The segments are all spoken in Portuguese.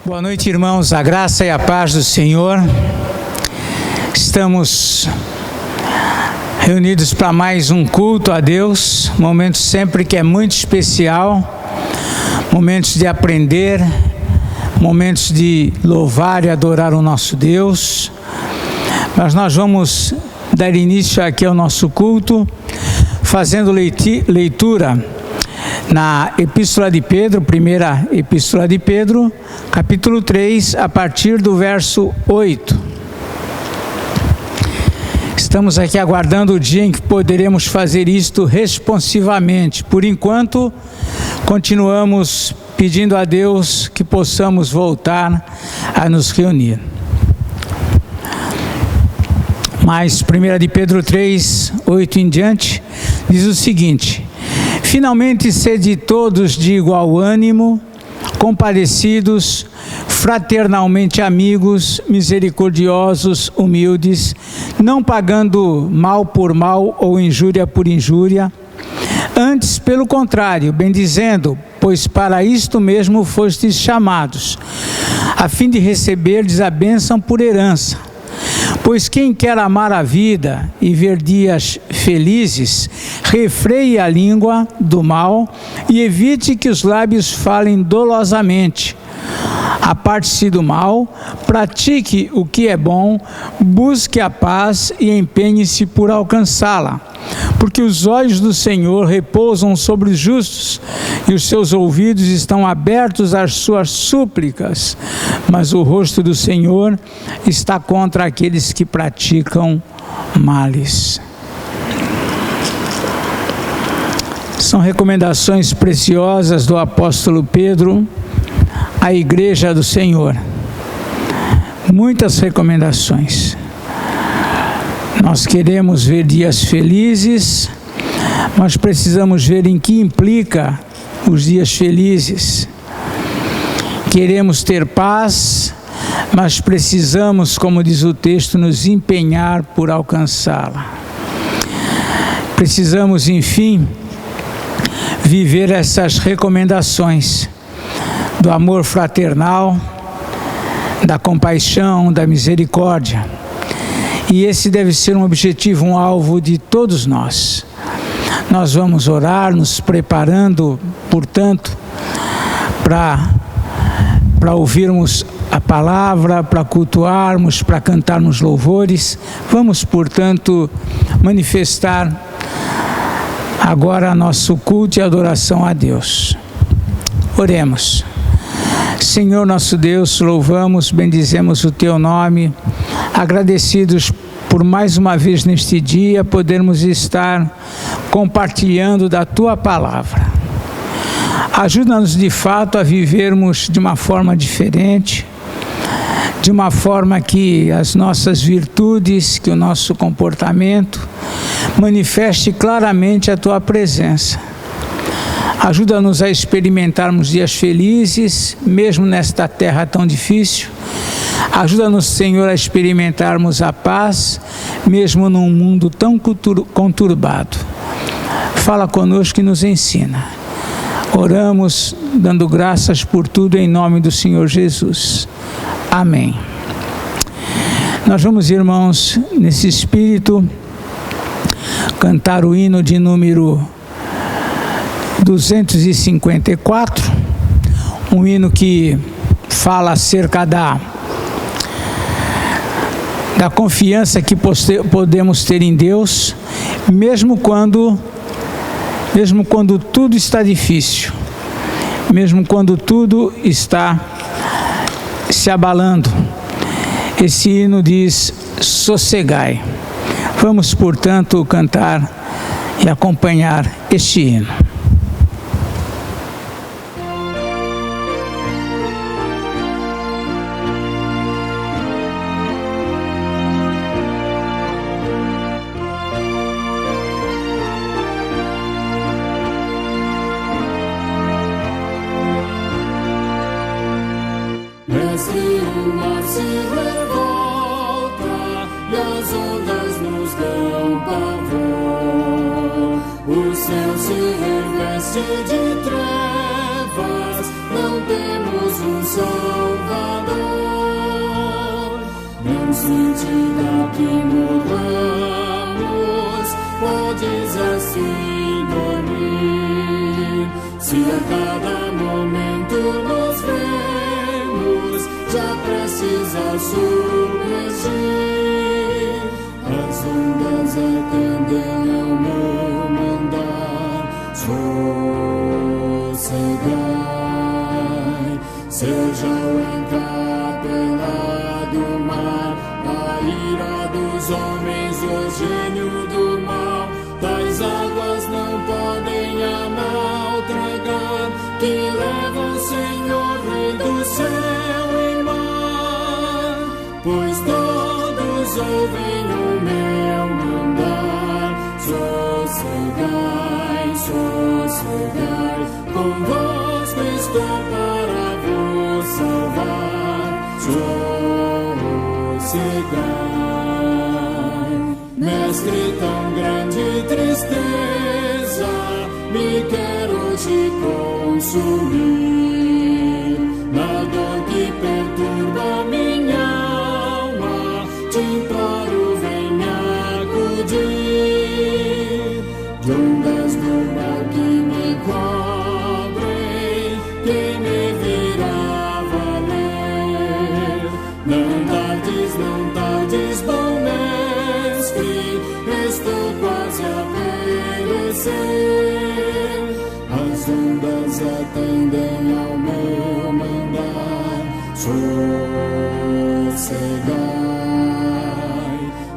Boa noite, irmãos, a graça e a paz do Senhor. Estamos reunidos para mais um culto a Deus, momento sempre que é muito especial, momentos de aprender, momentos de louvar e adorar o nosso Deus. Mas nós vamos dar início aqui ao nosso culto, fazendo leitura na Epístola de Pedro, primeira Epístola de Pedro, capítulo 3, a partir do verso 8. Estamos aqui aguardando o dia em que poderemos fazer isto responsivamente. Por enquanto, continuamos pedindo a Deus que possamos voltar a nos reunir. Mas 1 de Pedro 3, 8 em diante, diz o seguinte: finalmente sede todos de igual ânimo, compadecidos, fraternalmente amigos, misericordiosos, humildes, não pagando mal por mal ou injúria por injúria, antes, pelo contrário, bendizendo, pois para isto mesmo fostes chamados, a fim de receberdes a bênção por herança. Pois quem quer amar a vida e ver dias felizes, refreie a língua do mal e evite que os lábios falem dolosamente. Aparte-se do mal, pratique o que é bom, busque a paz e empenhe-se por alcançá-la. Porque os olhos do Senhor repousam sobre os justos e os seus ouvidos estão abertos às suas súplicas, mas o rosto do Senhor está contra aqueles que praticam males. São recomendações preciosas do apóstolo Pedro à igreja do Senhor. Muitas recomendações. Nós queremos ver dias felizes, mas precisamos ver em que implica os dias felizes. Queremos ter paz, mas precisamos, como diz o texto, nos empenhar por alcançá-la. Precisamos, enfim, viver essas recomendações do amor fraternal, da compaixão, da misericórdia. E esse deve ser um objetivo, um alvo de todos nós. Nós vamos orar, nos preparando, portanto, para ouvirmos a palavra, para cultuarmos, para cantarmos louvores. Vamos, portanto, manifestar agora nosso culto e adoração a Deus. Oremos. Senhor nosso Deus, louvamos, bendizemos o Teu nome, agradecidos por mais uma vez neste dia podermos estar compartilhando da Tua palavra. Ajuda-nos de fato a vivermos de uma forma diferente, de uma forma que as nossas virtudes, que o nosso comportamento manifeste claramente a Tua presença. Ajuda-nos a experimentarmos dias felizes, mesmo nesta terra tão difícil. Ajuda-nos, Senhor, a experimentarmos a paz, mesmo num mundo tão conturbado. Fala conosco e nos ensina. Oramos, dando graças por tudo, em nome do Senhor Jesus. Amém. Nós vamos, irmãos, nesse espírito, cantar o hino de número 254, um hino que fala acerca da confiança que podemos ter em Deus, mesmo quando tudo está difícil, mesmo quando tudo está se abalando. Esse hino diz: sossegai. Vamos, portanto, cantar e acompanhar este hino. De trevas, não temos um Salvador. sentida que morramos, podes assim dormir. Se a cada momento nos vemos, já precisa submergir. As ondas atendem ao meu mandar, sossegai. Seja o encapelado mar, a ira dos homens, o gênio do mal. Tais águas não podem a nau tragar, que levam, Senhor, Rei do céu e mar. Pois todos ouvem o meu mandar, sossegai, sossegai. Convosco estou para vos salvar, sossegai. Mestre, tão grande tristeza me quer hoje consumir. Na dor que perturba minha alma, te imploro, vem me acudir. De ondas do mar que me cobrem, quem me virá valer? Não tardes, bom mestre, estou quase a perecer. As ondas atendem ao meu mandar, sossegai.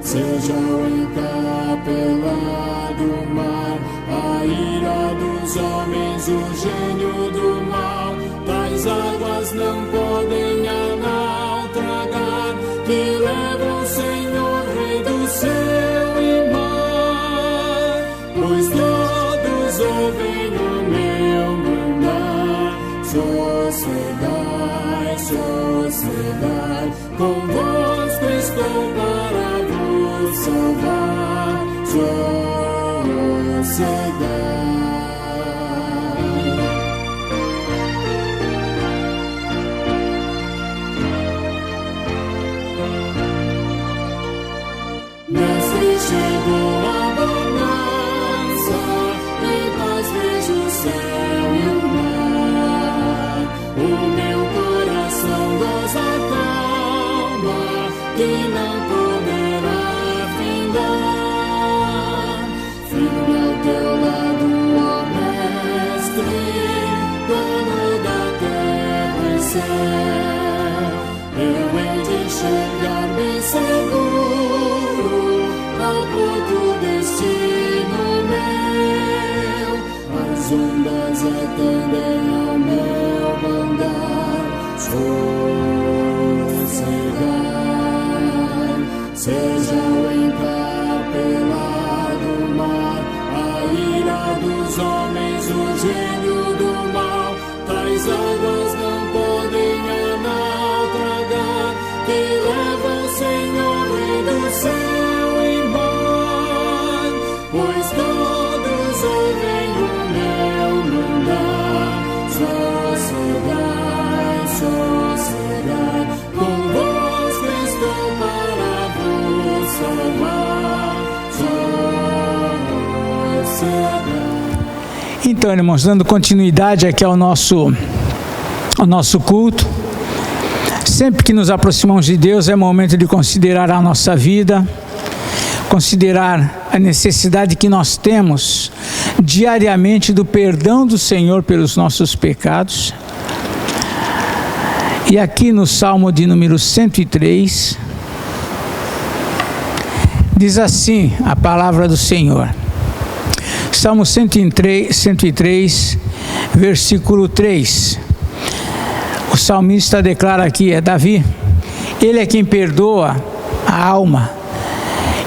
Seja o encapelado mar, a ira dos homens, o gênio do mal. Tais águas não podem a nau tragar, que levam, Senhor, Rei do céu e mar. Pois todos ouvem o meu mandar, sossegai, sossegai. Convosco estou para vos salvar, sossegai. Mestre, chegou a bonança, em paz vejo o céu e o mar. O meu coração goza calma, que não poderá findar. Firme ao teu lado, ó Mestre, dono da terra e céu. Eu hei de enxergar bem seguro ao porto destino meu. As ondas atendem ao meu mandar, sossegai. Seja o encapelado mar, a ira dos homens, o gênio do mal. Tais águas não podem a nau tragar, que levam, Senhor, Rei do céu e mar. Pois todos ouvem o meu mandar, sossegai, sossegai. Convosco estou para vos salvar, sossegai. Então, irmãos, dando continuidade aqui ao nosso culto. Sempre que nos aproximamos de Deus é momento de considerar a nossa vida, considerar a necessidade que nós temos diariamente do perdão do Senhor pelos nossos pecados. E aqui no Salmo de número 103, diz assim a palavra do Senhor. Salmo 103, versículo 3. O salmista declara aqui, é Davi, ele é quem perdoa a alma,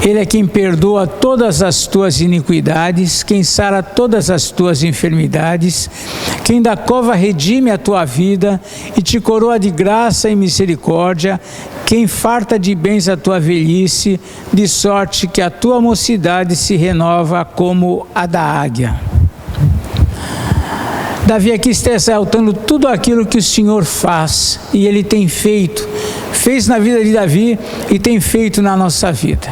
ele é quem perdoa todas as tuas iniquidades, quem sara todas as tuas enfermidades, quem da cova redime a tua vida e te coroa de graça e misericórdia, quem farta de bens a tua velhice, de sorte que a tua mocidade se renova como a da águia. Davi aqui está exaltando tudo aquilo que o Senhor faz, e Ele tem feito, fez na vida de Davi e tem feito na nossa vida.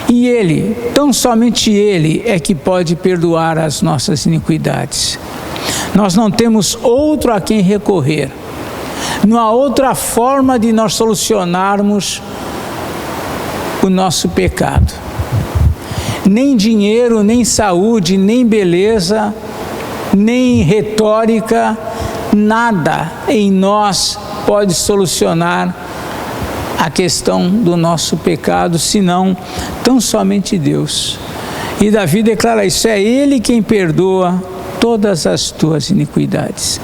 E Ele, tão somente Ele é que pode perdoar as nossas iniquidades. Nós não temos outro a quem recorrer, não há outra forma de nós solucionarmos o nosso pecado. Nem dinheiro, nem saúde, nem beleza, nem retórica, nada em nós pode solucionar a questão do nosso pecado, senão tão somente Deus. E Davi declara isso: é Ele quem perdoa todas as tuas iniquidades.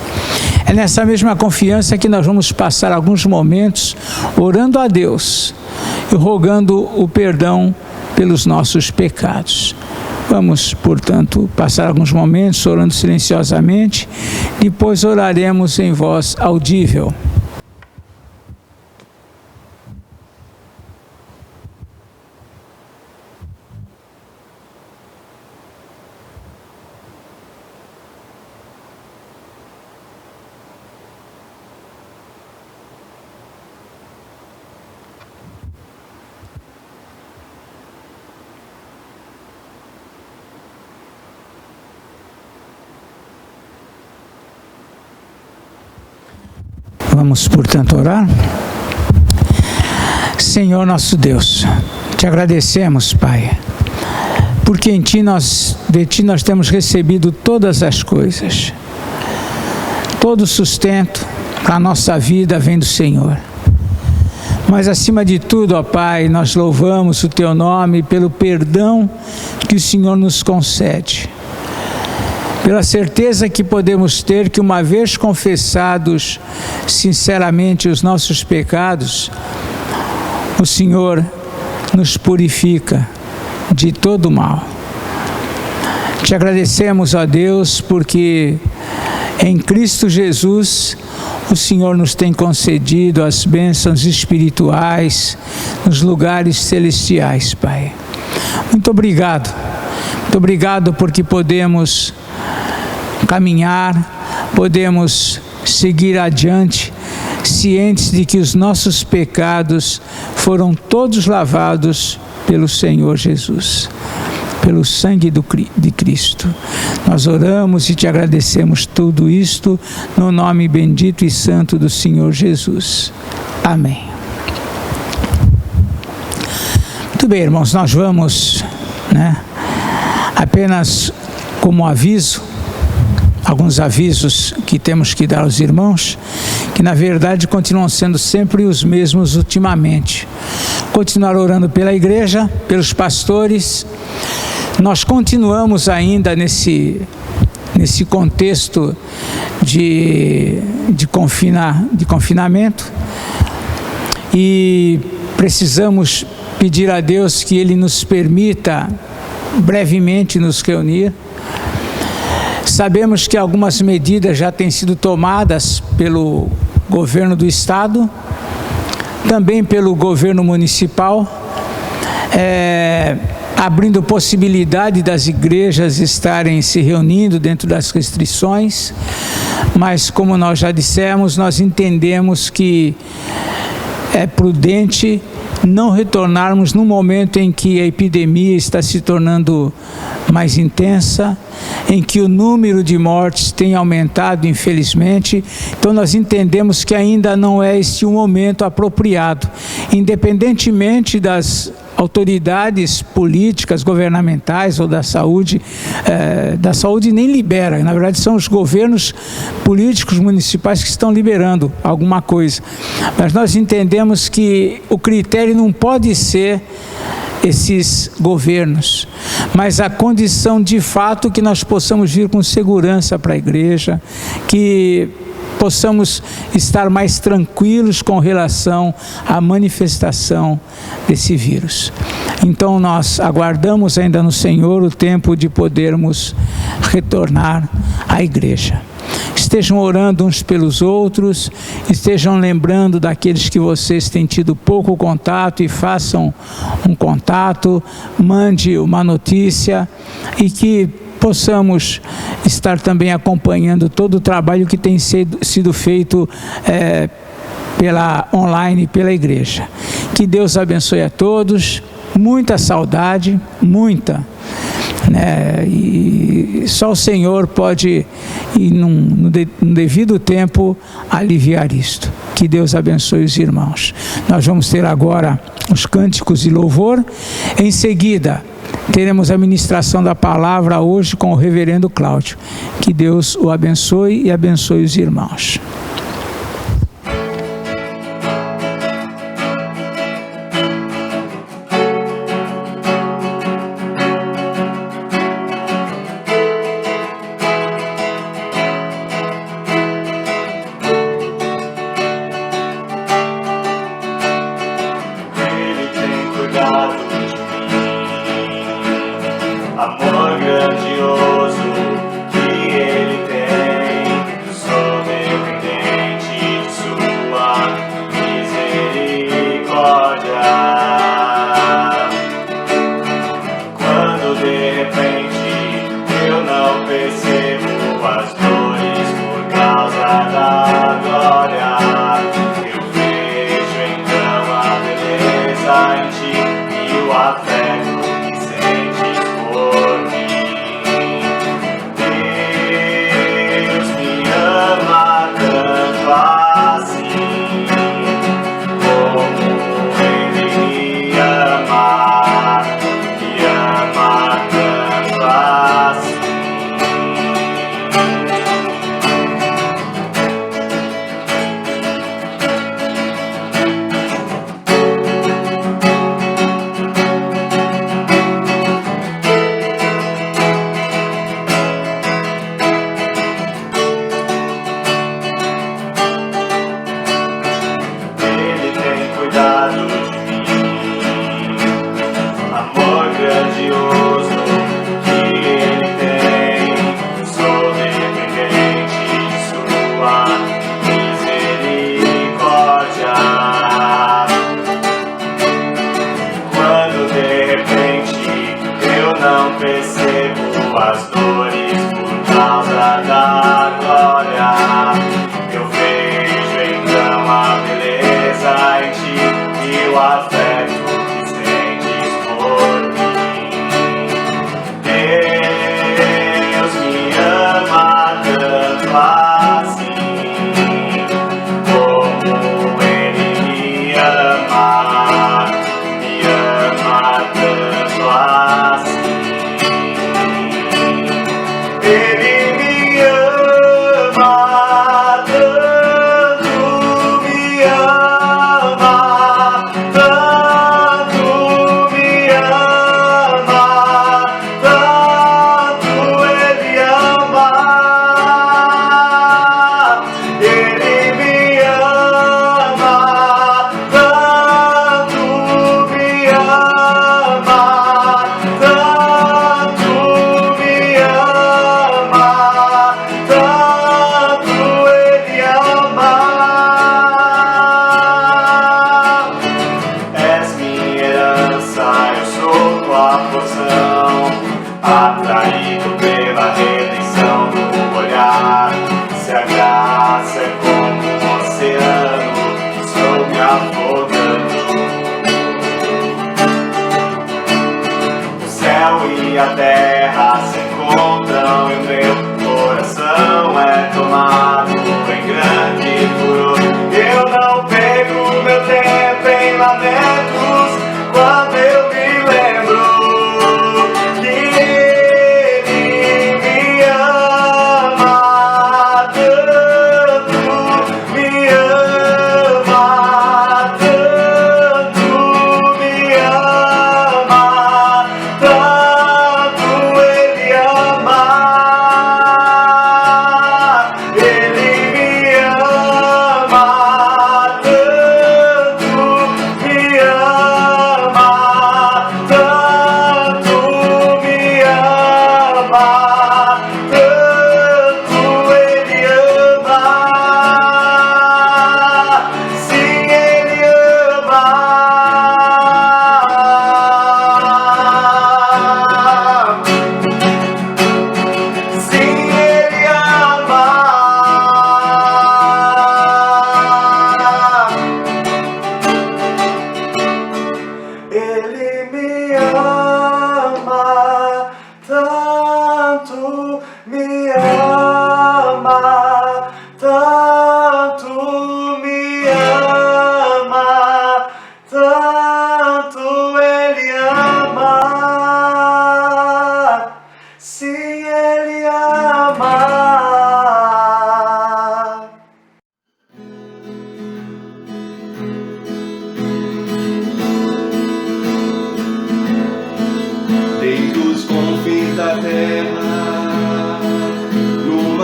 É nessa mesma confiança que nós vamos passar alguns momentos orando a Deus e rogando o perdão pelos nossos pecados. Vamos, portanto, passar alguns momentos orando silenciosamente, depois oraremos em voz audível. Vamos, portanto, orar. Senhor nosso Deus, te agradecemos, Pai, porque de Ti nós temos recebido todas as coisas. Todo o sustento para a nossa vida vem do Senhor. Mas acima de tudo, ó Pai, nós louvamos o Teu nome pelo perdão que o Senhor nos concede. Pela certeza que podemos ter que, uma vez confessados sinceramente os nossos pecados, o Senhor nos purifica de todo mal. Te agradecemos, ó Deus, porque em Cristo Jesus o Senhor nos tem concedido as bênçãos espirituais nos lugares celestiais, Pai. Muito obrigado. Muito obrigado porque podemos caminhar, podemos seguir adiante, cientes de que os nossos pecados foram todos lavados pelo Senhor Jesus, pelo sangue de Cristo. Nós oramos e te agradecemos tudo isto no nome bendito e santo do Senhor Jesus. Amém. Muito bem, irmãos, nós vamos, apenas como aviso, alguns avisos que temos que dar aos irmãos, que na verdade continuam sendo sempre os mesmos ultimamente. Continuar orando pela igreja, pelos pastores. Nós continuamos ainda nesse contexto de confinamento, e precisamos pedir a Deus que Ele nos permita brevemente nos reunir. Sabemos que algumas medidas já têm sido tomadas pelo governo do estado, também pelo governo municipal, abrindo possibilidade das igrejas estarem se reunindo dentro das restrições, mas como nós já dissemos, nós entendemos que é prudente não retornarmos no momento em que a epidemia está se tornando mais intensa, em que o número de mortes tem aumentado, infelizmente. Então nós entendemos que ainda não é este o momento apropriado, independentemente das autoridades políticas, governamentais ou da saúde nem libera, na verdade são os governos políticos municipais que estão liberando alguma coisa, mas nós entendemos que o critério não pode ser esses governos, mas a condição de fato que nós possamos vir com segurança para a igreja, que possamos estar mais tranquilos com relação à manifestação desse vírus. Então nós aguardamos ainda no Senhor o tempo de podermos retornar à igreja. Estejam orando uns pelos outros, estejam lembrando daqueles que vocês têm tido pouco contato e façam um contato, mande uma notícia, e que possamos estar também acompanhando todo o trabalho que tem sido feito pela online, pela igreja. Que Deus abençoe a todos, muita saudade, muita, né? E só o Senhor pode, no devido tempo, aliviar isto. Que Deus abençoe os irmãos. Nós vamos ter agora os cânticos de louvor. Em seguida, teremos a ministração da palavra hoje com o reverendo Cláudio. Que Deus o abençoe e abençoe os irmãos. Tanto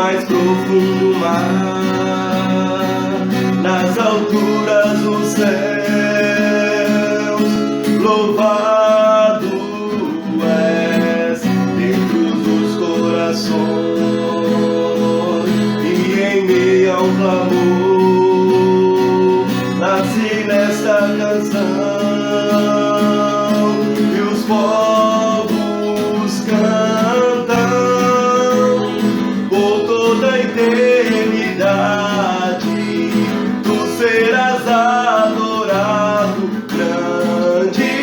mais profundo mar, nas alturas dos céus, louvado és dentro dos corações, e em meio ao clamor nasci nesta canção, e os povos cantam por toda a eternidade. Tu serás adorado, grande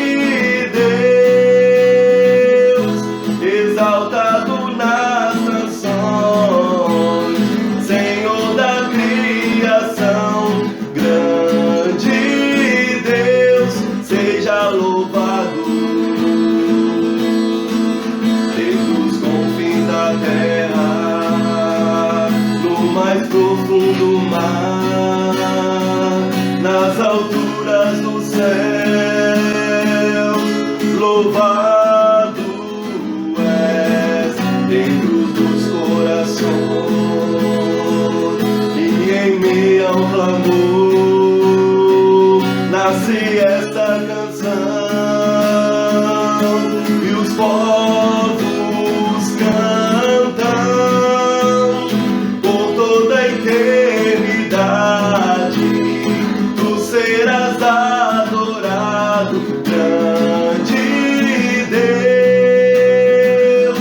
Deus, exaltado nas nações, Senhor da criação, grande Deus, seja louvado desde os confins da terra, no mais profundo mar, nas alturas dos céus, louvado és dentro dos corações, e em meio ao clamor nasce esta canção, e os povos cantam por toda a eternidade. Tu serás adorado, grande Deus,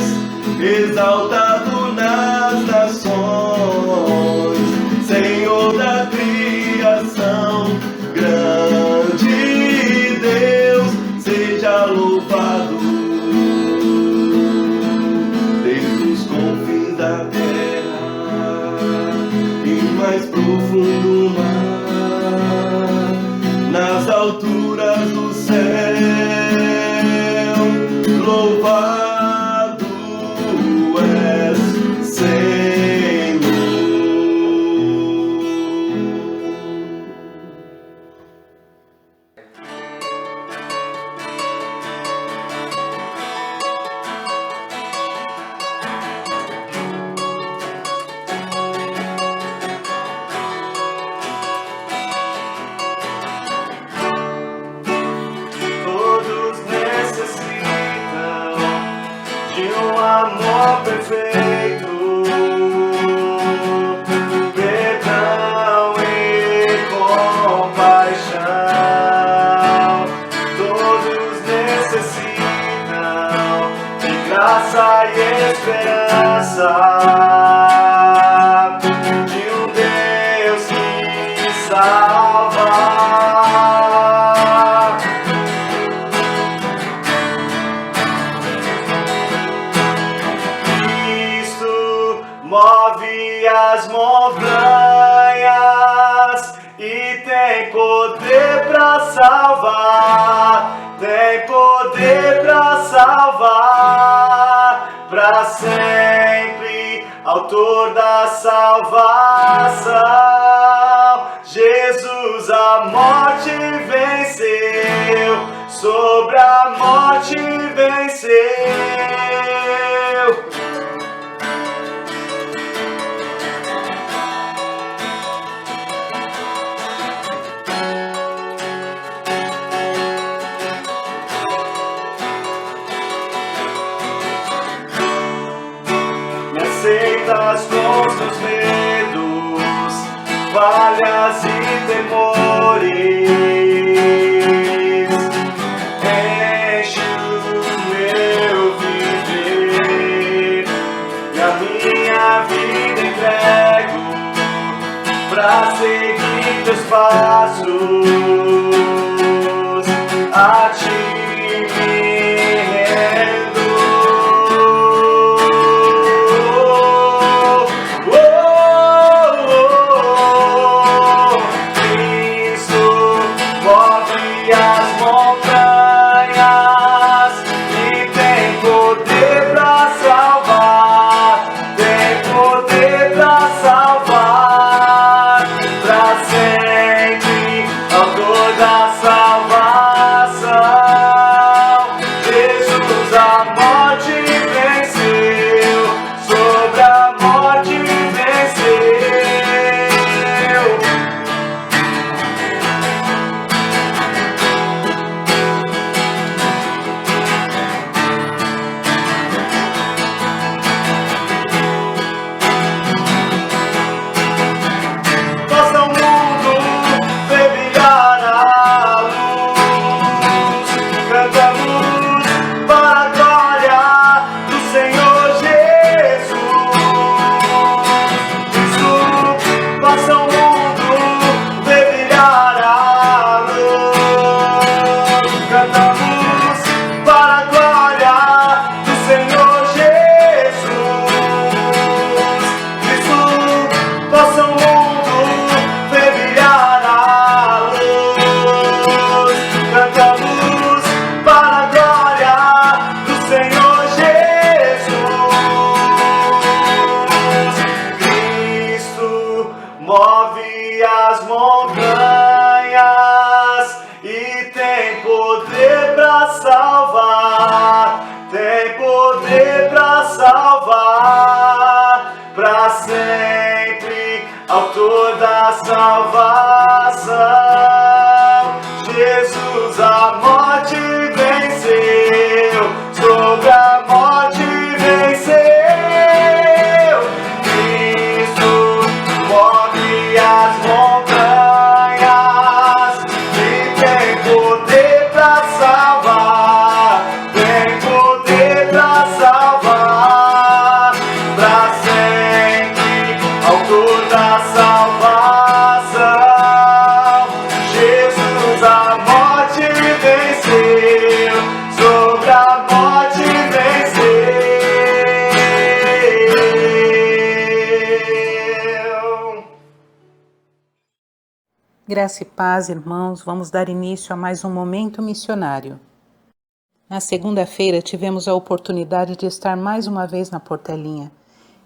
exaltado nas nações, Senhor da criação, grande Deus, seja louvado desde os confins da terra e mais profundo mar, nas alturas do céu, louvado és, Senhor. Todos necessitam de um amor perfeito, perdão e compaixão. Todos necessitam de graça e esperança, de um Deus que salva. Move as montanhas e tem poder pra salvar, tem poder pra salvar, pra sempre, autor da salvação. Jesus a morte venceu, sobre a morte venceu. Aceitas com os teus medos, falhas e temores, enche o meu viver e a minha vida entrego pra seguir teus passos, a ti me rendo. salvar para sempre, autor da salvação. Jesus a morte venceu, sobre a morte venceu. Cristo move as montanhas e tem poder para salvar, tem poder para salvar para sempre, autor da salvação. Jesus a morte venceu, sobre a morte venceu. Graça e paz, irmãos, vamos dar início a mais um Momento Missionário. Na segunda-feira tivemos a oportunidade de estar mais uma vez na Portelinha.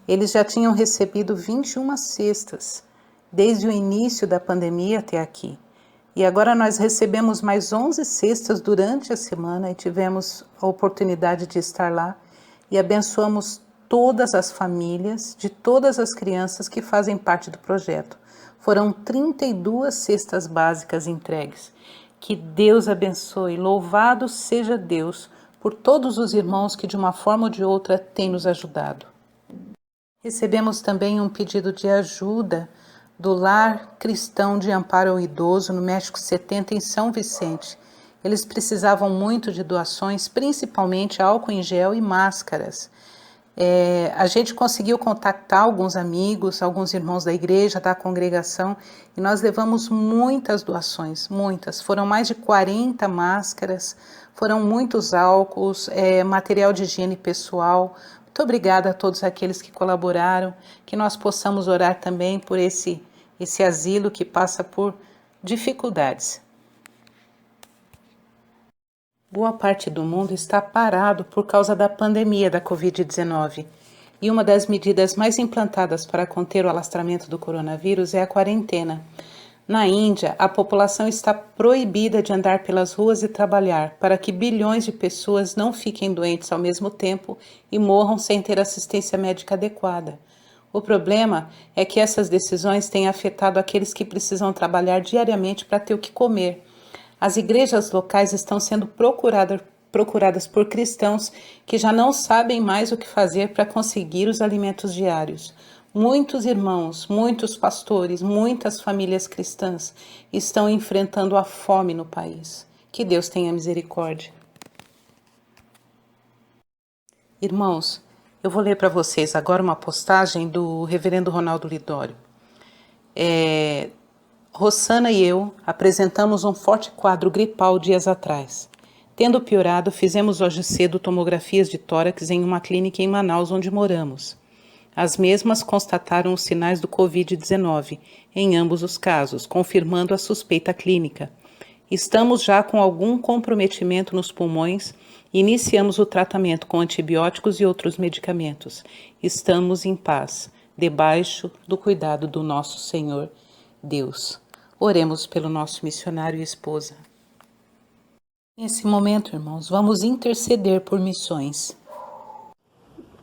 Eles já tinham recebido 21 cestas, desde o início da pandemia até aqui. E agora nós recebemos mais 11 cestas durante a semana e tivemos a oportunidade de estar lá e abençoamos todas as famílias de todas as crianças que fazem parte do projeto. Foram 32 cestas básicas entregues. Que Deus abençoe, louvado seja Deus por todos os irmãos que de uma forma ou de outra têm nos ajudado. Recebemos também um pedido de ajuda do Lar Cristão de Amparo ao Idoso no México 70 em São Vicente. Eles precisavam muito de doações, principalmente álcool em gel e máscaras. A gente conseguiu contactar alguns amigos, alguns irmãos da igreja, da congregação, e nós levamos muitas doações, muitas. Foram mais de 40 máscaras, foram muitos álcools, material de higiene pessoal. Muito obrigada a todos aqueles que colaboraram, que nós possamos orar também por esse asilo que passa por dificuldades. Boa parte do mundo está parado por causa da pandemia da Covid-19 e uma das medidas mais implantadas para conter o alastramento do coronavírus é a quarentena. Na Índia, a população está proibida de andar pelas ruas e trabalhar para que bilhões de pessoas não fiquem doentes ao mesmo tempo e morram sem ter assistência médica adequada. O problema é que essas decisões têm afetado aqueles que precisam trabalhar diariamente para ter o que comer. As igrejas locais estão sendo procuradas por cristãos que já não sabem mais o que fazer para conseguir os alimentos diários. Muitos irmãos, muitos pastores, muitas famílias cristãs estão enfrentando a fome no país. Que Deus tenha misericórdia. Irmãos, eu vou ler para vocês agora uma postagem do reverendo Ronaldo Lidório. Rosana e eu apresentamos um forte quadro gripal dias atrás. Tendo piorado, fizemos hoje cedo tomografias de tórax em uma clínica em Manaus, onde moramos. As mesmas constataram os sinais do Covid-19 em ambos os casos, confirmando a suspeita clínica. Estamos já com algum comprometimento nos pulmões e iniciamos o tratamento com antibióticos e outros medicamentos. Estamos em paz, debaixo do cuidado do nosso Senhor Deus. Oremos pelo nosso missionário e esposa. Nesse momento, irmãos, vamos interceder por missões.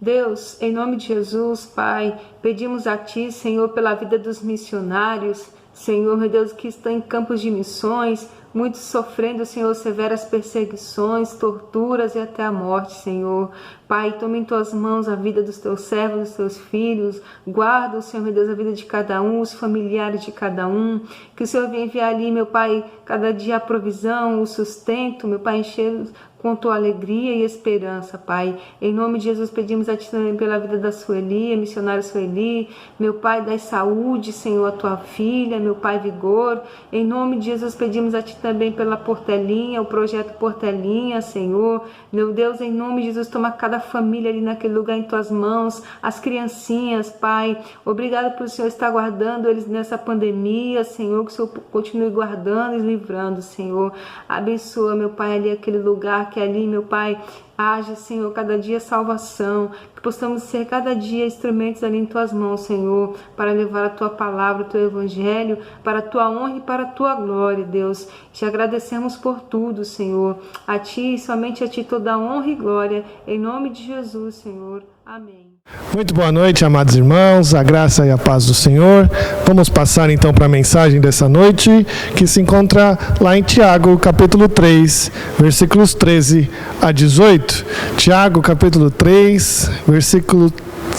Deus, em nome de Jesus, Pai, pedimos a Ti, Senhor, pela vida dos missionários, Senhor, meu Deus, que estão em campos de missões, muitos sofrendo, Senhor, severas perseguições, torturas e até a morte, Senhor. Pai, toma em Tuas mãos a vida dos Teus servos, dos Teus filhos, guarda, Senhor, meu Deus, a vida de cada um, os familiares de cada um, que o Senhor venha enviar ali, meu Pai, cada dia a provisão, o sustento, meu Pai, encher-los com Tua alegria e esperança, Pai. Em nome de Jesus, pedimos a Ti também pela vida da Sueli, a missionária Sueli, meu Pai, dai saúde, Senhor, a Tua filha, meu Pai, vigor. Em nome de Jesus, pedimos a Ti também pela Portelinha, o projeto Portelinha, Senhor. Meu Deus, em nome de Jesus, toma cada família ali naquele lugar em Tuas mãos, as criancinhas, Pai. Obrigado por o Senhor estar guardando eles nessa pandemia, Senhor, que o Senhor continue guardando e livrando, Senhor. Abençoa, meu Pai, ali aquele lugar que ali, meu Pai, haja, Senhor, cada dia salvação, que possamos ser cada dia instrumentos ali em Tuas mãos, Senhor, para levar a Tua palavra, o Teu Evangelho, para a Tua honra e para a Tua glória, Deus. Te agradecemos por tudo, Senhor. A Ti e somente a Ti toda a honra e glória, em nome de Jesus, Senhor. Amém. Muito boa noite, amados irmãos, a graça e a paz do Senhor. Vamos passar então para a mensagem dessa noite, que se encontra lá em Tiago, capítulo 3, versículos 13 a 18. Tiago, capítulo 3,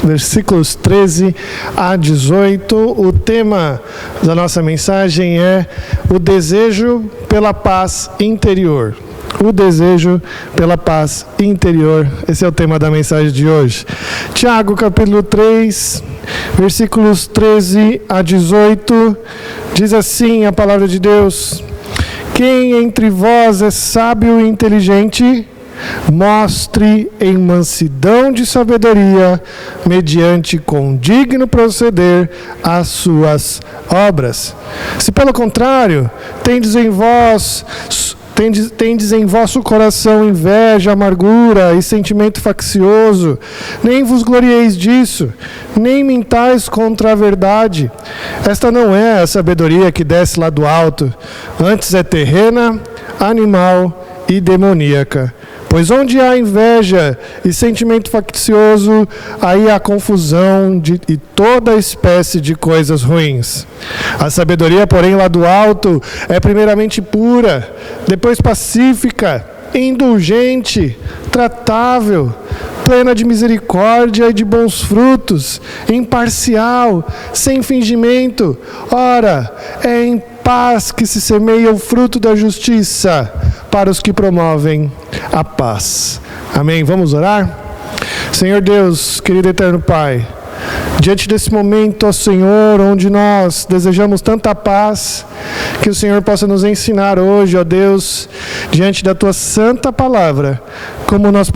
versículos 13 a 18. O tema da nossa mensagem é o desejo pela paz interior. O desejo pela paz interior. Esse é o tema da mensagem de hoje. Tiago, capítulo 3, versículos 13 a 18, diz assim a palavra de Deus: quem entre vós é sábio e inteligente, mostre em mansidão de sabedoria, mediante condigno proceder, as suas obras. Se pelo contrário, tendes em vosso coração inveja, amargura e sentimento faccioso, nem vos glorieis disso, nem mintais contra a verdade. Esta não é a sabedoria que desce lá do alto, antes é terrena, animal e demoníaca. Pois onde há inveja e sentimento faccioso, aí há confusão e toda espécie de coisas ruins. A sabedoria, porém, lá do alto, é primeiramente pura, depois pacífica, indulgente, tratável, plena de misericórdia e de bons frutos, imparcial, sem fingimento. Ora, é em paz que se semeia o fruto da justiça para os que promovem a paz. Amém? Vamos orar? Senhor Deus, querido eterno Pai, diante desse momento, ó Senhor, onde nós desejamos tanta paz, que o Senhor possa nos ensinar hoje, ó Deus, diante da Tua santa palavra, como nós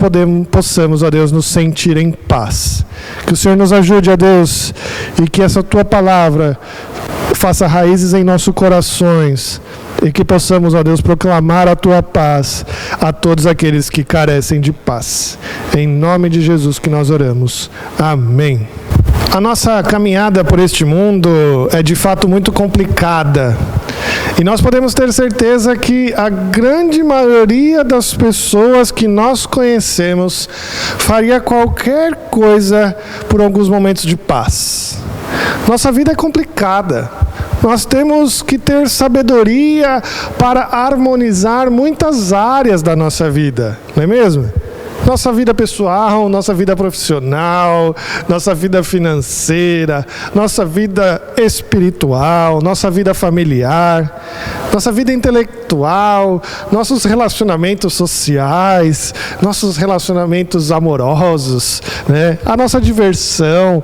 possamos, ó Deus, nos sentir em paz. Que o Senhor nos ajude, ó Deus, e que essa Tua palavra faça raízes em nossos corações, e que possamos, ó Deus, proclamar a Tua paz a todos aqueles que carecem de paz. Em nome de Jesus que nós oramos. Amém. A nossa caminhada por este mundo é de fato muito complicada. E nós podemos ter certeza que a grande maioria das pessoas que nós conhecemos faria qualquer coisa por alguns momentos de paz. Nossa vida é complicada. Nós temos que ter sabedoria para harmonizar muitas áreas da nossa vida, não é mesmo? Nossa vida pessoal, nossa vida profissional, nossa vida financeira, nossa vida espiritual, nossa vida familiar, nossa vida intelectual, nossos relacionamentos sociais, nossos relacionamentos amorosos, né? A nossa diversão.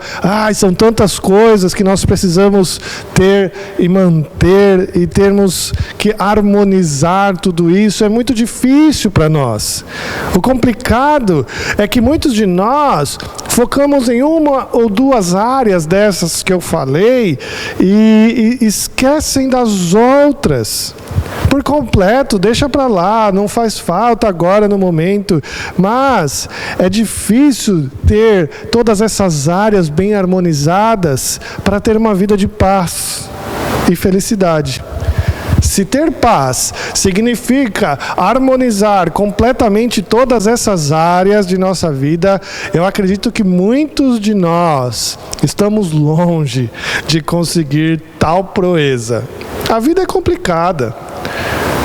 São tantas coisas que nós precisamos ter e manter, e termos que harmonizar tudo isso. É muito difícil para nós. O complicado é que muitos de nós focamos em uma ou duas áreas dessas que eu falei e esquecem das outras por completo. Deixa para lá, não faz falta agora no momento. Mas é difícil ter todas essas áreas bem harmonizadas para ter uma vida de paz e felicidade. Se ter paz significa harmonizar completamente todas essas áreas de nossa vida, eu acredito que muitos de nós estamos longe de conseguir tal proeza. A vida é complicada.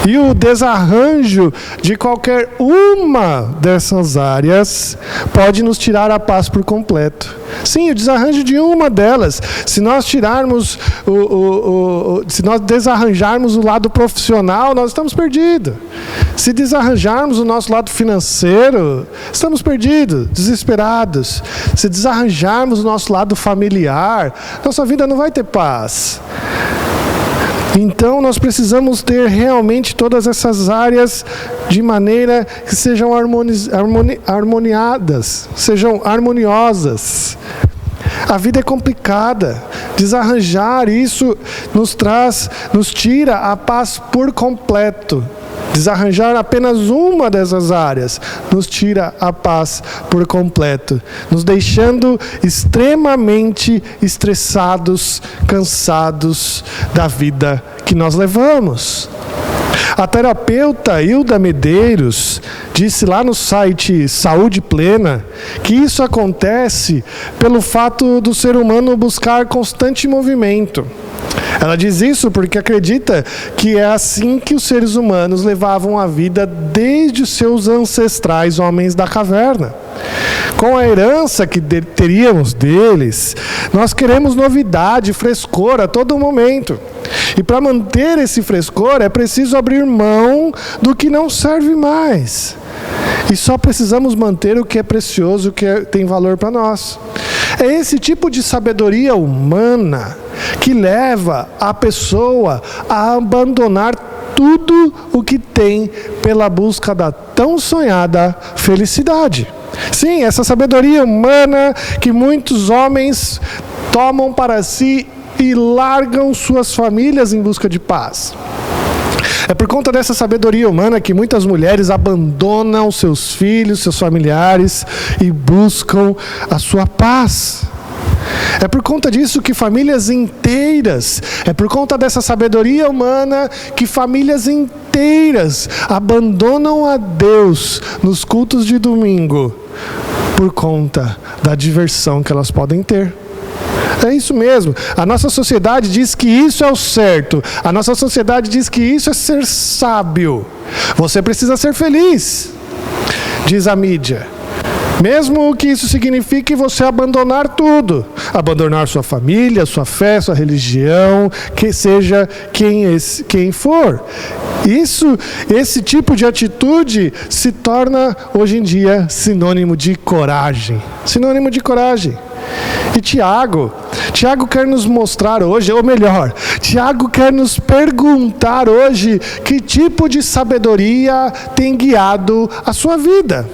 E o desarranjo de qualquer uma dessas áreas pode nos tirar a paz por completo. Sim, o desarranjo de uma delas. Se nós tirarmos se nós desarranjarmos o lado profissional, nós estamos perdidos. Se desarranjarmos o nosso lado financeiro, estamos perdidos, desesperados. Se desarranjarmos o nosso lado familiar, nossa vida não vai ter paz. Então nós precisamos ter realmente todas essas áreas de maneira que sejam harmoniadas, sejam harmoniosas. A vida é complicada. Desarranjar isso nos tira a paz por completo. Desarranjar apenas uma dessas áreas nos tira a paz por completo, nos deixando extremamente estressados, cansados da vida que nós levamos. A terapeuta Hilda Medeiros disse lá no site Saúde Plena que isso acontece pelo fato do ser humano buscar constante movimento. Ela diz isso porque acredita que é assim que os seres humanos levavam a vida desde os seus ancestrais homens da caverna. Com a herança que teríamos deles, nós queremos novidade, frescor a todo momento. E para manter esse frescor é preciso abrir mão do que não serve mais. E só precisamos manter o que é precioso, o que tem valor para nós. É esse tipo de sabedoria humana que leva a pessoa a abandonar tudo o que tem pela busca da tão sonhada felicidade. Sim, essa sabedoria humana que muitos homens tomam para si e largam suas famílias em busca de paz. É por conta dessa sabedoria humana que muitas mulheres abandonam seus filhos, seus familiares e buscam a sua paz. É por conta disso que famílias inteiras, é por conta dessa sabedoria humana que famílias inteiras abandonam a Deus nos cultos de domingo por conta da diversão que elas podem ter. É isso mesmo. A nossa sociedade diz que isso é o certo. A nossa sociedade diz que isso é ser sábio. Você precisa ser feliz, diz a mídia. Mesmo que isso signifique você abandonar tudo. Abandonar sua família, sua fé, sua religião, que seja quem for. Esse tipo de atitude se torna, hoje em dia, sinônimo de coragem. Sinônimo de coragem. E Tiago quer nos mostrar hoje, ou melhor, Tiago quer nos perguntar hoje que tipo de sabedoria tem guiado a sua vida.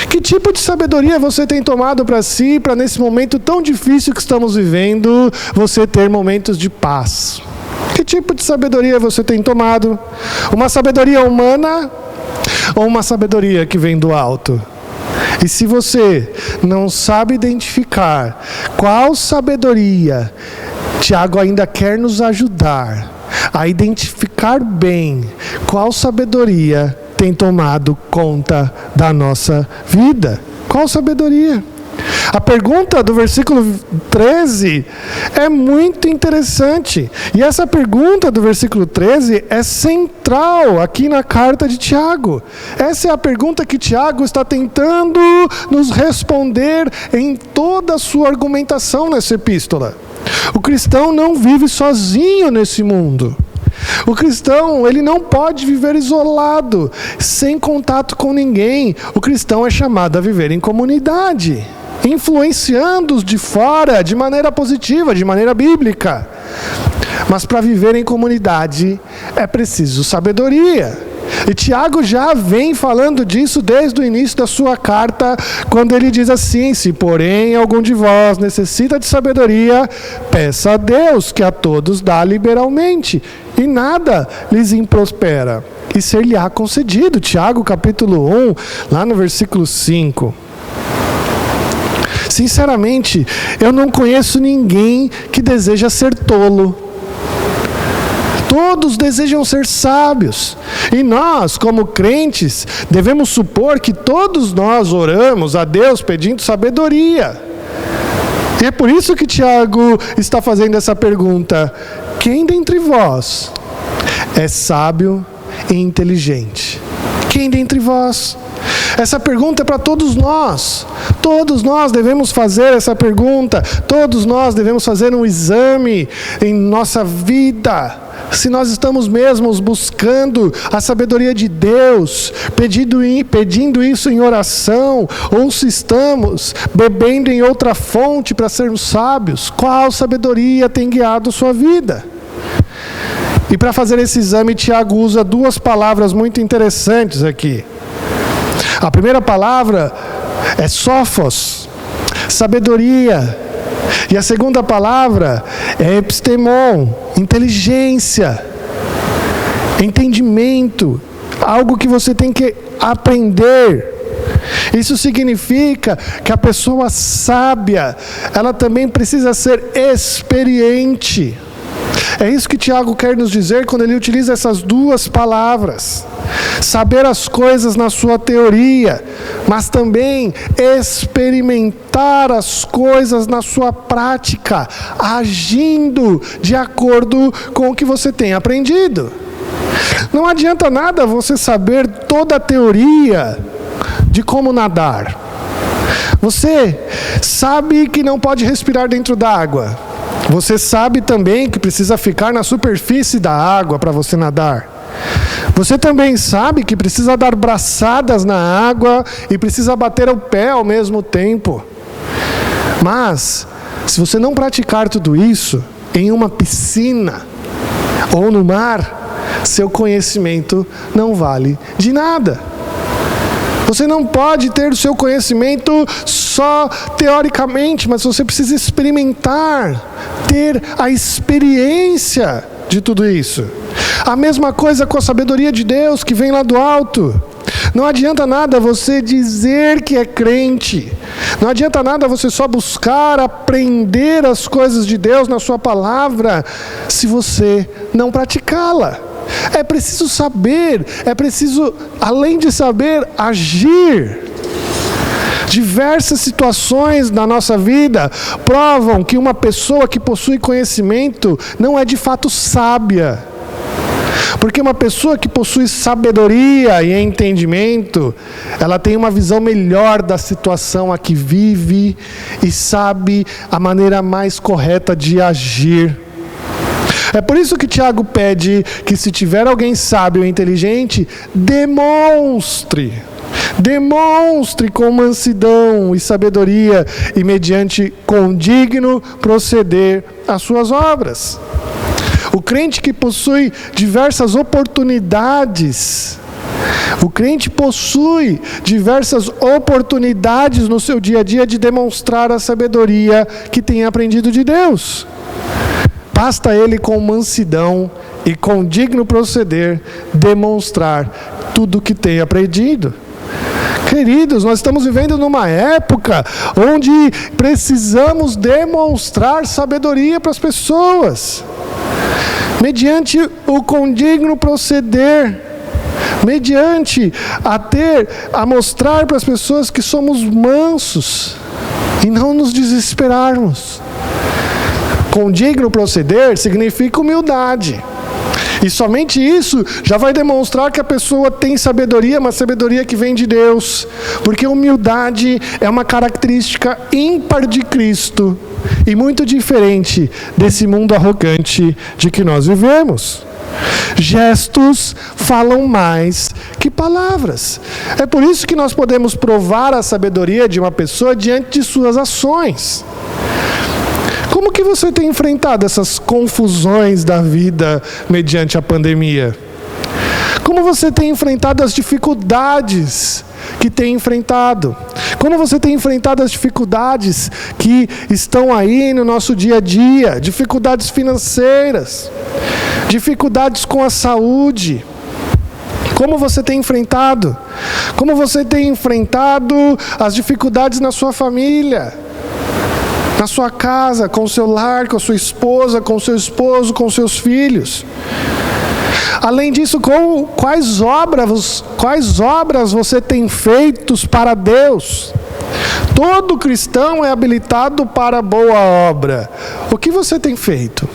Que tipo de sabedoria você tem tomado para si, para nesse momento tão difícil que estamos vivendo, você ter momentos de paz? Que tipo de sabedoria você tem tomado? Uma sabedoria humana ou uma sabedoria que vem do alto? E se você não sabe identificar qual sabedoria, Tiago ainda quer nos ajudar a identificar bem qual sabedoria tem tomado conta da nossa vida. Qual sabedoria? A pergunta do versículo 13 é muito interessante. E essa pergunta do versículo 13 é central aqui na carta de Tiago. Essa é a pergunta que Tiago está tentando nos responder em toda a sua argumentação nessa epístola. O cristão não vive sozinho nesse mundo. O cristão, ele não pode viver isolado, sem contato com ninguém. O cristão é chamado a viver em comunidade, influenciando os de fora de maneira positiva, de maneira bíblica. Mas para viver em comunidade é preciso sabedoria. E Tiago já vem falando disso desde o início da sua carta, quando ele diz assim: se porém algum de vós necessita de sabedoria, peça a Deus, que a todos dá liberalmente, e nada lhes improspera, e ser-lhe-á concedido. Tiago capítulo 1, lá no versículo 5. Sinceramente, eu não conheço ninguém que deseja ser tolo. Todos desejam ser sábios. E nós, como crentes, devemos supor que todos nós oramos a Deus pedindo sabedoria. E é por isso que Tiago está fazendo essa pergunta: quem dentre vós é sábio e inteligente? Quem dentre vós? Essa pergunta é para todos nós. Todos nós devemos fazer essa pergunta. Todos nós devemos fazer um exame em nossa vida. Se nós estamos mesmos buscando a sabedoria de Deus, pedindo isso em oração, ou se estamos bebendo em outra fonte para sermos sábios, qual sabedoria tem guiado sua vida? E para fazer esse exame, Tiago usa duas palavras muito interessantes aqui. A primeira palavra é sophos, sabedoria. E a segunda palavra é epistemon, inteligência, entendimento. algo que você tem que aprender. Isso significa que a pessoa sábia, ela também precisa ser experiente. É isso que Tiago quer nos dizer quando ele utiliza essas duas palavras. Saber as coisas na sua teoria, mas também experimentar as coisas na sua prática, agindo de acordo com o que você tem aprendido. Não adianta nada você saber toda a teoria de como nadar. Você sabe que não pode respirar dentro da água. Você sabe também que precisa ficar na superfície da água para você nadar. Você também sabe que precisa dar braçadas na água e precisa bater o pé ao mesmo tempo. Mas, se você não praticar tudo isso em uma piscina ou no mar, seu conhecimento não vale de nada. Você não pode ter o seu conhecimento só teoricamente, mas você precisa experimentar, ter a experiência de tudo isso. A mesma coisa com a sabedoria de Deus que vem lá do alto. Não adianta nada você dizer que é crente. Não adianta nada você só buscar aprender as coisas de Deus na sua palavra, se você não praticá-la. É preciso saber, é preciso, além de saber, agir. Diversas situações na nossa vida provam que uma pessoa que possui conhecimento não é de fato sábia. Porque uma pessoa que possui sabedoria e entendimento, ela tem uma visão melhor da situação a que vive e sabe a maneira mais correta de agir. É por isso que Tiago pede que, se tiver alguém sábio e inteligente, demonstre com mansidão e sabedoria e mediante condigno proceder as suas obras. O crente que possui diversas oportunidades, no seu dia a dia de demonstrar a sabedoria que tem aprendido de Deus. Basta ele com mansidão e com digno proceder demonstrar tudo o que tem aprendido. Queridos, nós estamos vivendo numa época onde precisamos demonstrar sabedoria para as pessoas, mediante o condigno proceder, mediante a mostrar para as pessoas que somos mansos e não nos desesperarmos. Condigno proceder significa humildade. E somente isso já vai demonstrar que a pessoa tem sabedoria, uma sabedoria que vem de Deus. Porque humildade é uma característica ímpar de Cristo e muito diferente desse mundo arrogante de que nós vivemos. Gestos falam mais que palavras. É por isso que nós podemos provar a sabedoria de uma pessoa diante de suas ações. Como que você tem enfrentado essas confusões da vida mediante a pandemia? Como você tem enfrentado as dificuldades que tem enfrentado? Como você tem enfrentado as dificuldades que estão aí no nosso dia a dia? Dificuldades financeiras, dificuldades com a saúde. Como você tem enfrentado? Como você tem enfrentado as dificuldades na sua família? Na sua casa, com o seu lar, com a sua esposa, com o seu esposo, com os seus filhos. Além disso, quais obras você tem feitos para Deus? Todo cristão é habilitado para boa obra. O que você tem feito?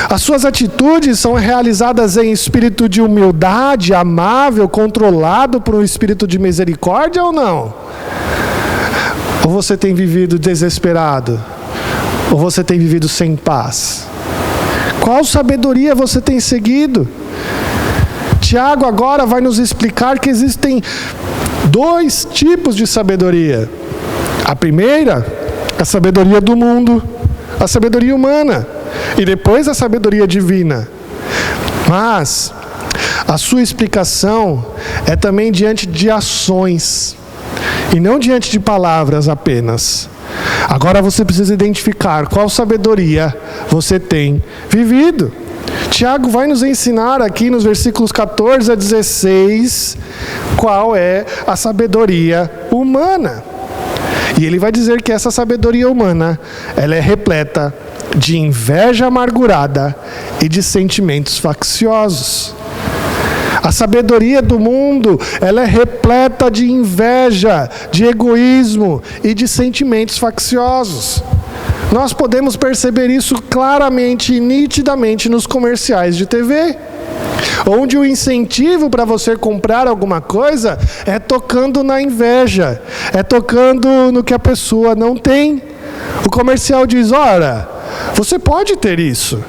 As suas atitudes são realizadas em espírito de humildade, amável, controlado por um espírito de misericórdia ou não? Ou você tem vivido desesperado? Ou você tem vivido sem paz? Qual sabedoria você tem seguido? Tiago agora vai nos explicar que existem 2 tipos de sabedoria. A primeira, a sabedoria do mundo, a sabedoria humana, e depois a sabedoria divina. Mas a sua explicação é também diante de ações, e não diante de palavras apenas. Agora você precisa identificar qual sabedoria você tem vivido. Tiago vai nos ensinar aqui nos versículos 14 a 16 qual é a sabedoria humana. E ele vai dizer que essa sabedoria humana, ela é repleta de inveja amargurada e de sentimentos facciosos. A sabedoria do mundo, ela é repleta de inveja, de egoísmo e de sentimentos facciosos. Nós podemos perceber isso claramente e nitidamente nos comerciais de TV, onde o incentivo para você comprar alguma coisa é tocando na inveja, é tocando no que a pessoa não tem. O comercial diz: ora, você pode ter isso,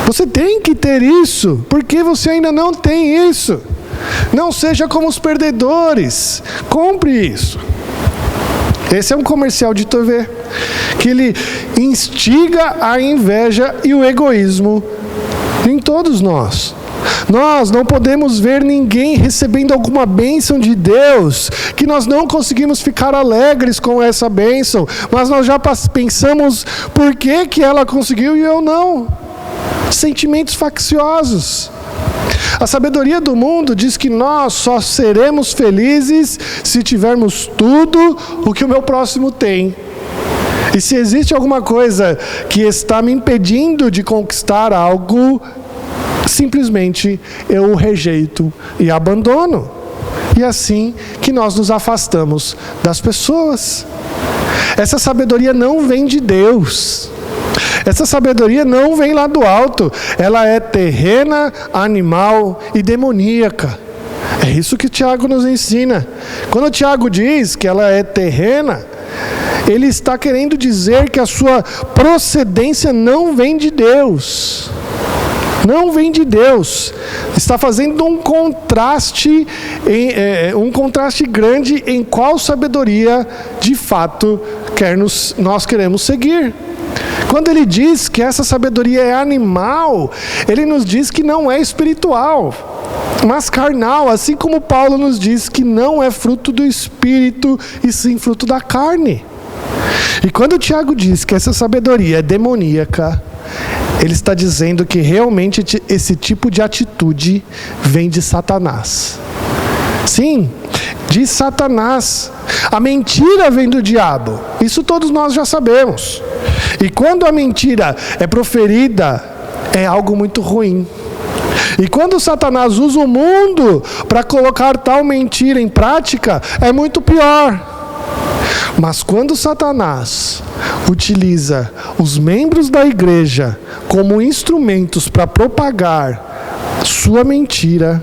você tem que ter isso, porque você ainda não tem isso. Não seja como os perdedores, compre isso. Esse é um comercial de TV, que ele instiga a inveja e o egoísmo em todos nós. Nós não podemos ver ninguém recebendo alguma bênção de Deus, que nós não conseguimos ficar alegres com essa bênção, mas nós já pensamos por que ela conseguiu e eu não. Sentimentos facciosos. A sabedoria do mundo diz que nós só seremos felizes se tivermos tudo o que o meu próximo tem. E se existe alguma coisa que está me impedindo de conquistar algo, simplesmente eu o rejeito e abandono. E assim que nós nos afastamos das pessoas. Essa sabedoria não vem de Deus. Essa sabedoria não vem lá do alto. Ela é terrena, animal e demoníaca. É isso que Tiago nos ensina. Quando Tiago diz que ela é terrena, ele está querendo dizer que a sua procedência não vem de Deus. Não vem de Deus. Está fazendo um contraste grande em qual sabedoria de fato nós queremos seguir. Quando ele diz que essa sabedoria é animal, ele nos diz que não é espiritual, mas carnal, assim como Paulo nos diz que não é fruto do Espírito e sim fruto da carne. E quando o Tiago diz que essa sabedoria é demoníaca, ele está dizendo que realmente esse tipo de atitude vem de Satanás. Sim, de Satanás. A mentira vem do diabo. Isso todos nós já sabemos. E quando a mentira é proferida, é algo muito ruim. E quando Satanás usa o mundo para colocar tal mentira em prática, é muito pior. Mas quando Satanás utiliza os membros da igreja como instrumentos para propagar sua mentira,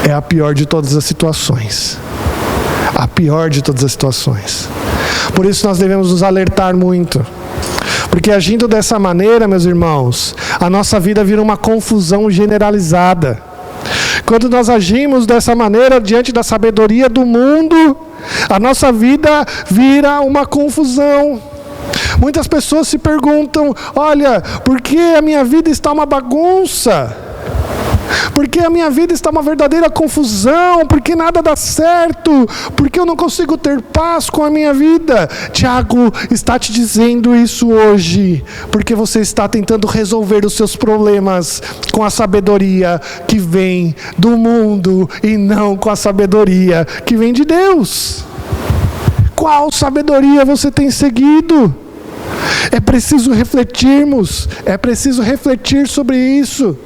é a pior de todas as situações. A pior de todas as situações. Por isso nós devemos nos alertar muito. Porque agindo dessa maneira, meus irmãos, a nossa vida vira uma confusão generalizada. Quando nós agimos dessa maneira diante da sabedoria do mundo, a nossa vida vira uma confusão. Muitas pessoas se perguntam: olha, por que a minha vida está uma bagunça? Por que a minha vida está uma verdadeira confusão? Por que nada dá certo? Por que eu não consigo ter paz com a minha vida? Tiago está te dizendo isso hoje, porque você está tentando resolver os seus problemas com a sabedoria que vem do mundo e não com a sabedoria que vem de Deus. Qual sabedoria você tem seguido? É preciso refletirmos, é preciso refletir sobre isso.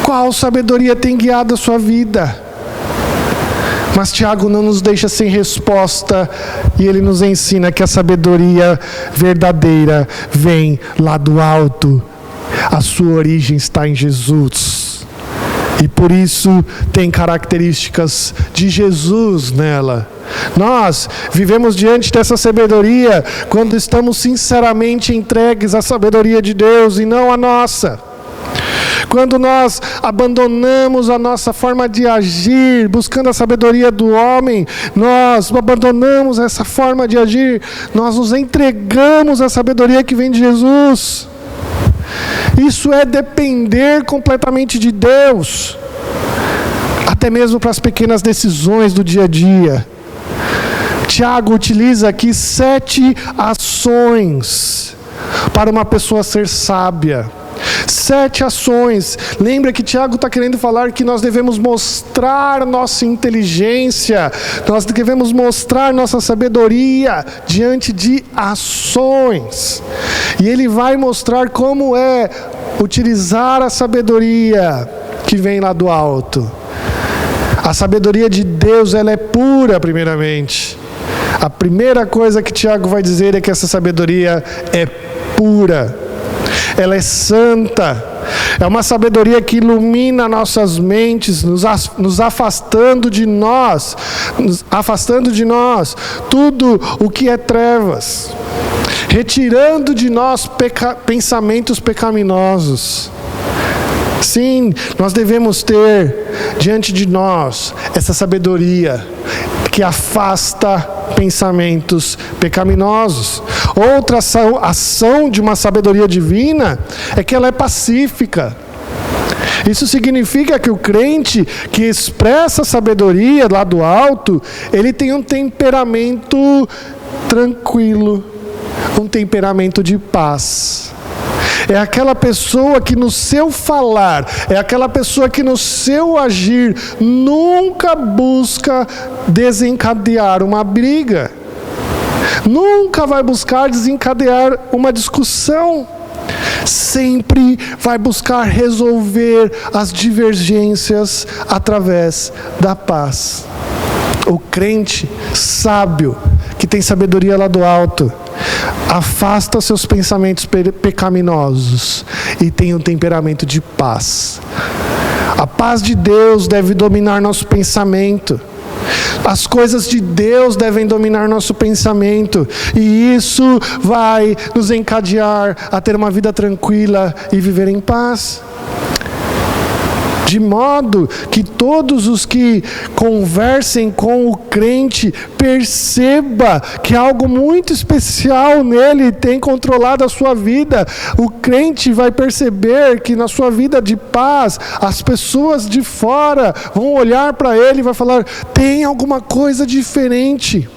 Qual sabedoria tem guiado a sua vida? Mas Tiago não nos deixa sem resposta, e ele nos ensina que a sabedoria verdadeira vem lá do alto. A sua origem está em Jesus. E por isso tem características de Jesus nela. Nós vivemos diante dessa sabedoria quando estamos sinceramente entregues à sabedoria de Deus e não à nossa. Quando nós abandonamos a nossa forma de agir, buscando a sabedoria do homem, nós abandonamos essa forma de agir, nós nos entregamos à sabedoria que vem de Jesus. Isso é depender completamente de Deus, até mesmo para as pequenas decisões do dia a dia. Tiago utiliza aqui 7 ações para uma pessoa ser sábia. 7 ações. Lembra que Tiago está querendo falar que nós devemos mostrar nossa inteligência, nós devemos mostrar nossa sabedoria diante de ações. E ele vai mostrar como é utilizar a sabedoria que vem lá do alto. A sabedoria de Deus, ela é pura, primeiramente. A primeira coisa que Tiago vai dizer é que essa sabedoria é pura. Ela é santa, é uma sabedoria que ilumina nossas mentes, nos afastando de nós tudo o que é trevas, retirando de nós pensamentos pecaminosos. Sim, nós devemos ter diante de nós essa sabedoria que afasta pensamentos pecaminosos. Outra ação de uma sabedoria divina é que ela é pacífica. Isso significa que o crente que expressa a sabedoria lá do alto, ele tem um temperamento tranquilo, um temperamento de paz. É aquela pessoa que no seu falar, é aquela pessoa que no seu agir nunca busca desencadear uma briga, nunca vai buscar desencadear uma discussão, sempre vai buscar resolver as divergências através da paz. O crente sábio, que tem sabedoria lá do alto, afasta seus pensamentos pecaminosos e tem um temperamento de paz. A paz de Deus deve dominar nosso pensamento. As coisas de Deus devem dominar nosso pensamento, e isso vai nos encadear a ter uma vida tranquila e viver em paz. De modo que todos os que conversem com o crente perceba que algo muito especial nele tem controlado a sua vida. O crente vai perceber que na sua vida de paz, as pessoas de fora vão olhar para ele e vai falar: tem alguma coisa diferente.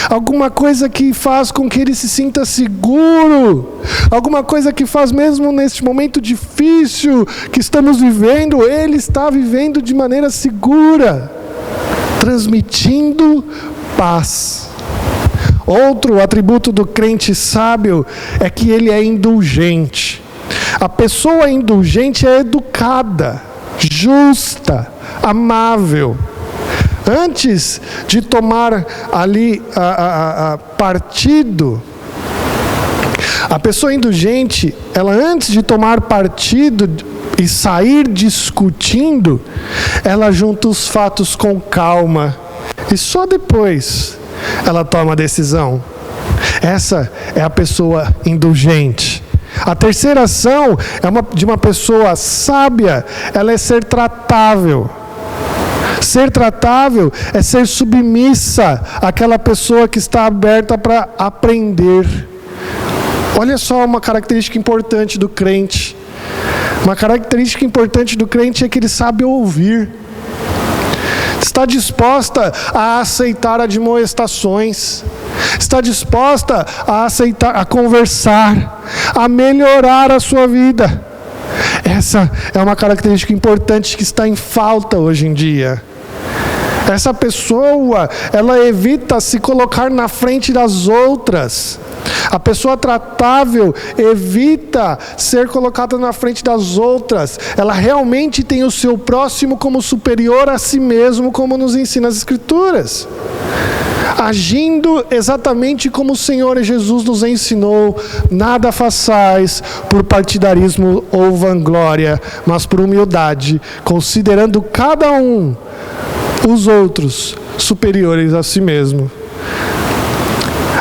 Alguma coisa que faz com que ele se sinta seguro, alguma coisa que faz mesmo neste momento difícil que estamos vivendo, ele está vivendo de maneira segura, transmitindo paz. Outro atributo do crente sábio é que ele é indulgente. A pessoa indulgente é educada, justa, amável. Antes de tomar ali partido, a pessoa indulgente, ela antes de tomar partido e sair discutindo, ela junta os fatos com calma e só depois ela toma a decisão. Essa é a pessoa indulgente. A terceira ação de uma pessoa sábia, ela é ser tratável. Ser tratável é ser submissa àquela pessoa que está aberta para aprender. Olha só uma característica importante do crente. Uma característica importante do crente é que ele sabe ouvir. Está disposta a aceitar admoestações. Está disposta a aceitar, a conversar, a melhorar a sua vida. Essa é uma característica importante que está em falta hoje em dia. Essa pessoa, ela evita se colocar na frente das outras. A pessoa tratável evita ser colocada na frente das outras. Ela realmente tem o seu próximo como superior a si mesmo, como nos ensina as Escrituras. Agindo exatamente como o Senhor Jesus nos ensinou: nada façais por partidarismo ou vanglória, mas por humildade, considerando cada um os outros superiores a si mesmo.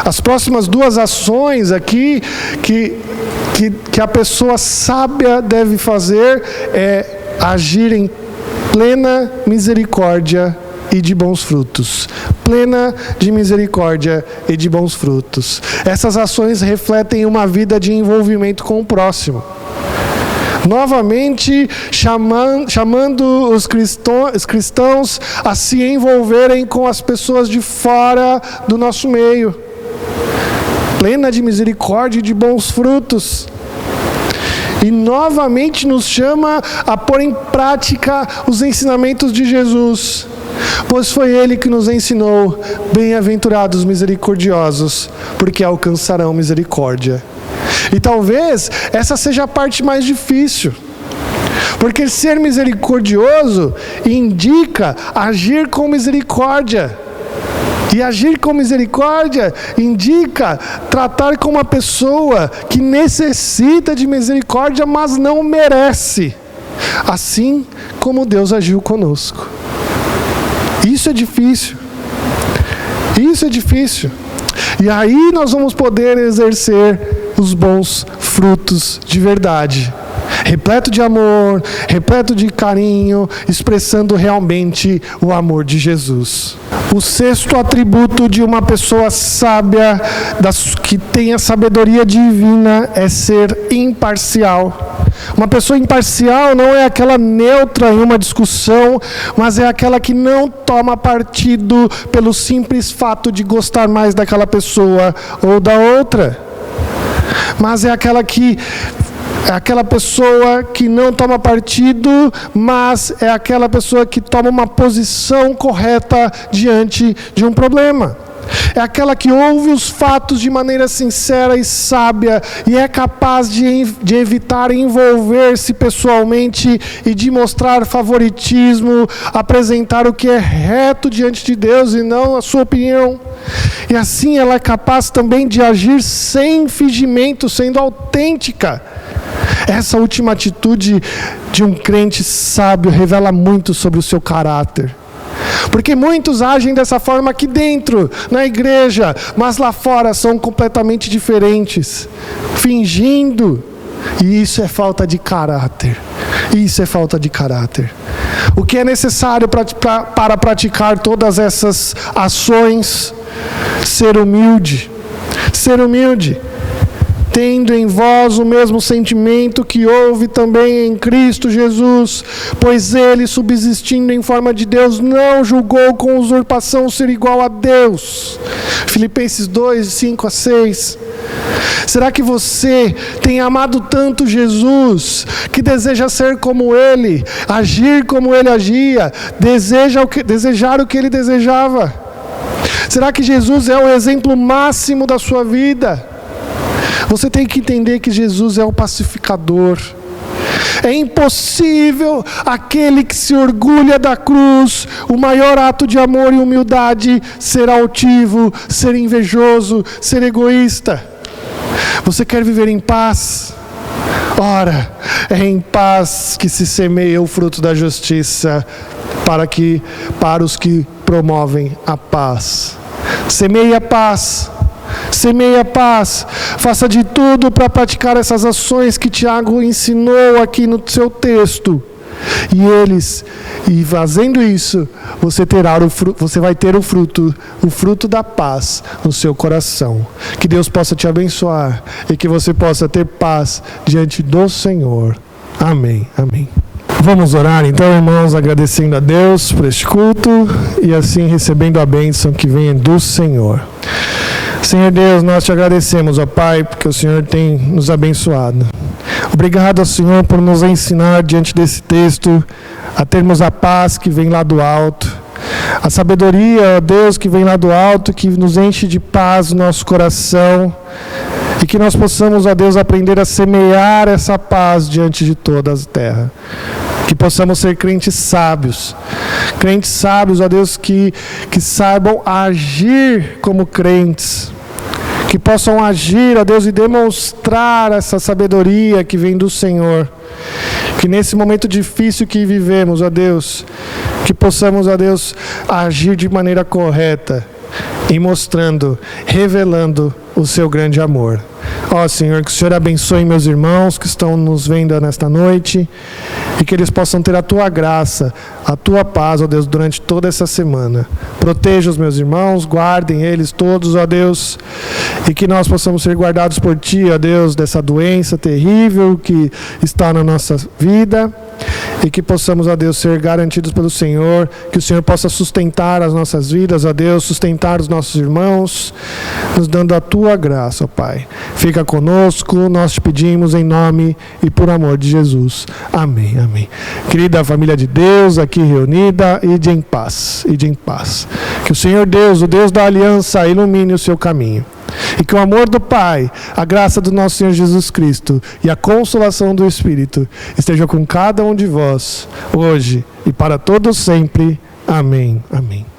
As próximas 2 ações aqui que a pessoa sábia deve fazer é agir em plena misericórdia e de bons frutos. Plena de misericórdia e de bons frutos. Essas ações refletem uma vida de envolvimento com o próximo. Novamente, chamando os cristãos a se envolverem com as pessoas de fora do nosso meio. plena de misericórdia e de bons frutos. E novamente nos chama a pôr em prática os ensinamentos de Jesus, pois foi Ele que nos ensinou: bem-aventurados os misericordiosos, porque alcançarão misericórdia. E talvez essa seja a parte mais difícil, porque ser misericordioso indica agir com misericórdia. E agir com misericórdia indica tratar com uma pessoa que necessita de misericórdia, mas não merece. Assim como Deus agiu conosco. Isso é difícil. Isso é difícil. E aí nós vamos poder exercer os bons frutos de verdade. Repleto de amor, repleto de carinho, expressando realmente o amor de Jesus. O sexto atributo de uma pessoa sábia, que tem a sabedoria divina, é ser imparcial. Uma pessoa imparcial não é aquela neutra em uma discussão, mas é aquela que não toma partido pelo simples fato de gostar mais daquela pessoa ou da outra. Mas é aquela pessoa que não toma partido, mas é aquela pessoa que toma uma posição correta diante de um problema. É aquela que ouve os fatos de maneira sincera e sábia e é capaz de evitar envolver-se pessoalmente e de mostrar favoritismo, apresentar o que é reto diante de Deus e não a sua opinião. E assim ela é capaz também de agir sem fingimento, sendo autêntica. Essa última atitude de um crente sábio revela muito sobre o seu caráter. Porque muitos agem dessa forma aqui dentro, na igreja, mas lá fora são completamente diferentes, fingindo. E isso é falta de caráter. Isso é falta de caráter. O que é necessário para praticar todas essas ações? Ser humilde. Ser humilde. Tendo em vós o mesmo sentimento que houve também em Cristo Jesus, pois ele, subsistindo em forma de Deus, não julgou com usurpação ser igual a Deus. Filipenses 2, 5 a 6. Será que você tem amado tanto Jesus, que deseja ser como Ele, agir como Ele agia, desejar o que Ele desejava? Será que Jesus é o exemplo máximo da sua vida? Você tem que entender que Jesus é o pacificador. É impossível aquele que se orgulha da cruz, o maior ato de amor e humildade, ser altivo, ser invejoso, ser egoísta. Você quer viver em paz? Ora, é em paz que se semeia o fruto da justiça para os que promovem a paz. Semeie a paz. Semeie a paz, faça de tudo para praticar essas ações que Tiago ensinou aqui no seu texto. E fazendo isso, você vai ter o fruto da paz no seu coração. Que Deus possa te abençoar e que você possa ter paz diante do Senhor. Amém. Amém. Vamos orar então, irmãos, agradecendo a Deus por este culto e assim recebendo a bênção que vem do Senhor. Senhor Deus, nós te agradecemos, ó Pai, porque o Senhor tem nos abençoado. Obrigado ao Senhor por nos ensinar diante desse texto a termos a paz que vem lá do alto, a sabedoria, ó Deus, que vem lá do alto, que nos enche de paz o nosso coração e que nós possamos, ó Deus, aprender a semear essa paz diante de toda a terra. Que possamos ser crentes sábios, ó Deus, que saibam agir como crentes, que possam agir, ó Deus, e demonstrar essa sabedoria que vem do Senhor, que nesse momento difícil que vivemos, ó Deus, que possamos, ó Deus, agir de maneira correta e mostrando, revelando o seu grande amor. Ó Senhor, que o Senhor abençoe meus irmãos que estão nos vendo nesta noite e que eles possam ter a Tua graça, a Tua paz, ó Deus, durante toda essa semana. Proteja os meus irmãos, guardem eles todos, ó Deus, e que nós possamos ser guardados por Ti, ó Deus, dessa doença terrível que está na nossa vida e que possamos, ó Deus, ser garantidos pelo Senhor, que o Senhor possa sustentar as nossas vidas, ó Deus, sustentar os nossos irmãos, nos dando a Tua graça, ó Pai. Fica conosco, nós te pedimos em nome e por amor de Jesus. Amém, amém. Querida família de Deus aqui reunida, ide em paz, ide em paz. Que o Senhor Deus, o Deus da aliança, ilumine o seu caminho. E que o amor do Pai, a graça do nosso Senhor Jesus Cristo e a consolação do Espírito esteja com cada um de vós, hoje e para todos sempre. Amém. Amém.